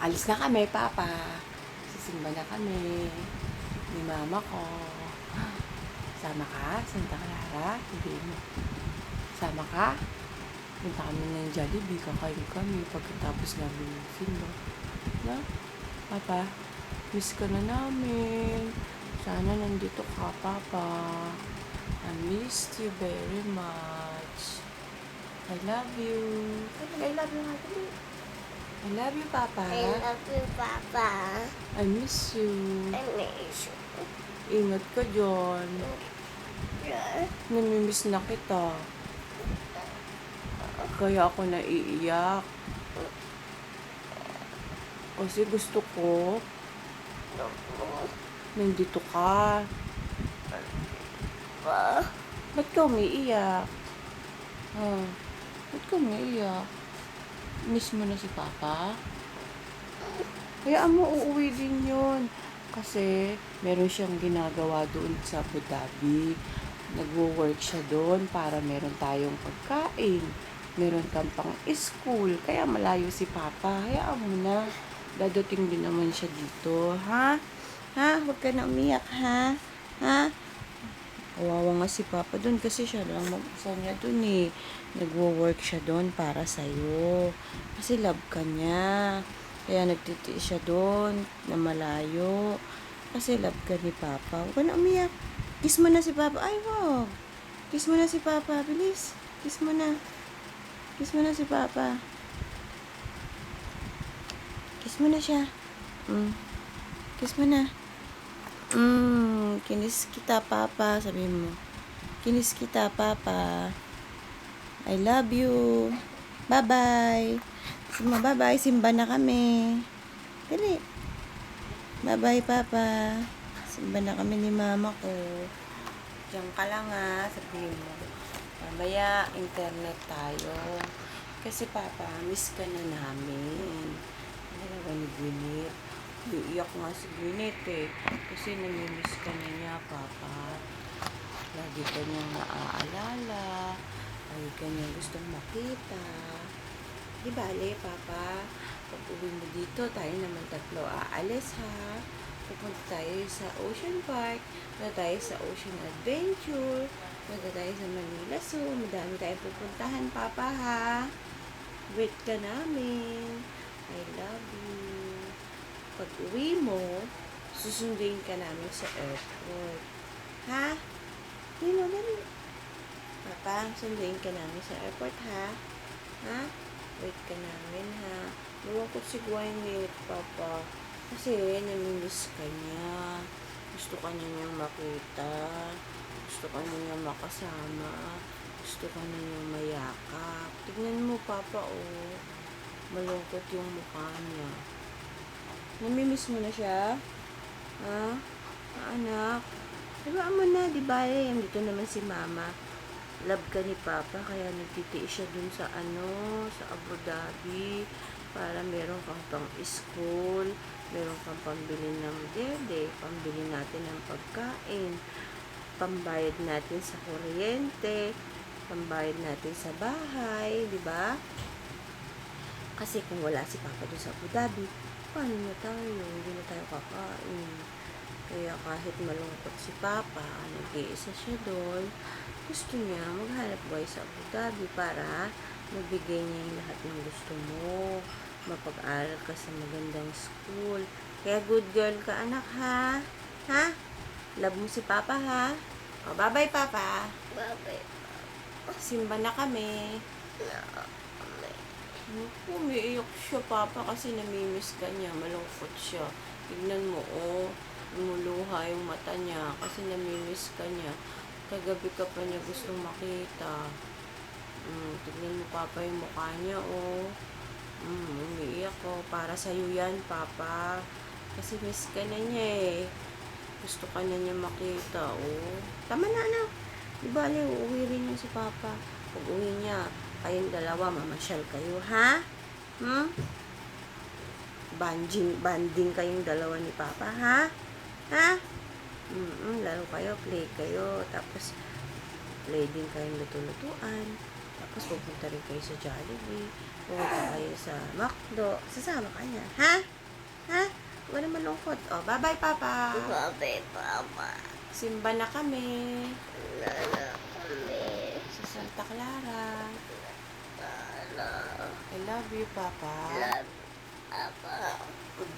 Alis na kami, Papa. Sisimba na kami. Ni Mama ko. Sama ka, Santa Clara? Hindi mo. Sama ka? Punta kami ng Jollibee. Kakain kami pagkatapos namin ng simba. Na? Papa, miss ka na namin. Sana nandito ka, Papa. I missed you very much. I love you. I love you, Papa. I love you, Papa. I love you, Papa. I miss you. I miss you. Ingat ka dyan. Yeah. Namimiss na kita. Kaya ako naiiyak. Kasi gusto ko, nandito ka. Pa. Ba't ka umiiyak? Ba't ka umiiyak? Miss mo na si Papa? Hayaan mo, uuwi din yun. Kasi meron siyang ginagawa doon sa Abu Dhabi. Nagwo-work siya doon para meron tayong pagkain. Meron kang pang school. Kaya malayo si Papa. Hayaan mo na. Dadating din naman siya dito. Ha? Ha? Huwag ka na umiyak, ha? Ha? Kawawa nga si Papa doon kasi siya lang mag-isa niya doon eh. Nagwo-work siya doon para sa'yo. Kasi love ka niya. Kaya nagtitiis siya doon na malayo. Kasi love ka ni Papa. Huwag ka na umiyak. Kiss mo na si Papa. Ay, wow. Kiss mo na si Papa. Bilis. Kiss mo na. Kiss mo na si Papa. Kiss mo na siya. Kiss mo na. Kinis kita, Papa. Sabi mo. Kinis kita, Papa. I love you. Bye-bye. Bye-bye. Simba na kami. Dali. Bye-bye, Papa. Simba na kami ni Mama ko. Diyan ka lang ha. Sabihin mo. Mamaya, internet tayo. Kasi, Papa, miss ka na namin. Ano ba ni Gwyneth? Iiyak nga si Gwyneth eh. Kasi namimiss ka na niya, Papa. Lagi ka niyang naaalala. Lagi ka niyang gustong makita. Di bale, Papa? Pag uwi mo dito, tayo naman tatlo aalis, ha? Pupunta tayo sa Ocean Park. Punta tayo sa Ocean Adventure. Punta tayo sa Manila Zoo. Madami tayong pupuntahan, Papa, ha? Wait ka namin. I love you. Pag uwi mo, susunduin ka namin sa airport. Ha? Hindi mo, dali. Papa, sunduin ka namin sa airport, ha? Ha? Wait ka namin, ha? Malungkot si Gwyneth, Papa. Kasi namimiss ka niya. Gusto ka na niyang makita. Gusto ka na niyang makasama. Gusto ka na niyang mayakap. Tignan mo, Papa, oh. Malungkot yung mukha niya. Namimiss mo na siya? Ha? Anak? Diba mo na, di ba? Dito naman si Mama. Love ka ni Papa, kaya nagtitiis siya dun sa sa Abu Dhabi. Para meron kang pang school, meron kang pambili ng dede, pambili natin ng pagkain, pambayad natin sa kuryente, pambayad natin sa bahay, di ba? Kasi kung wala si Papa doon sa Abu Dhabi, paano na tayo? Hindi na tayo kakain. Kaya kahit malungkot si Papa, nag-iisa siya doon, gusto niya maghanap buhay sa Abu Dhabi para magbigay niya yung lahat ng gusto mo. Mapag-aral ka sa magandang school. Kaya good girl ka, anak, ha? Ha? Love mo si Papa, ha? O, bye-bye, Papa. Bye-bye. Simba na kami. Umiiyak siya, Papa, kasi namimiss ka niya. Malungkot siya. Tignan mo, oh. Lumuluha yung mata niya kasi namimiss ka niya. Kagabi ka pa niya gustong makita. Tignan mo, Papa, yung mukha niya, oh. Umiiyak, oh. Para sa'yo yan, Papa. Kasi miss ka na niya, eh. Gusto ka na niya makita, oh. Tama na, anak. Di ba, uuwi rin niya si Papa. Pag uwi niya, kayong dalawa, mamasyal kayo, ha? Banding kayong dalawa ni Papa, ha? Ha? Laro kayo, play kayo, tapos play din kayong luto-lutuan. Tapos pupunta rin kayo sa Jollibee. Pupunta kayo sa McDo. Sasama ka niya. Ha? Ha? Wala malungkot. Oh, bye-bye, Papa. Bye-bye, Papa. Simba na kami. Nana kami. Sa Santa Clara. Nana. I love you, Papa. Love, Papa. Good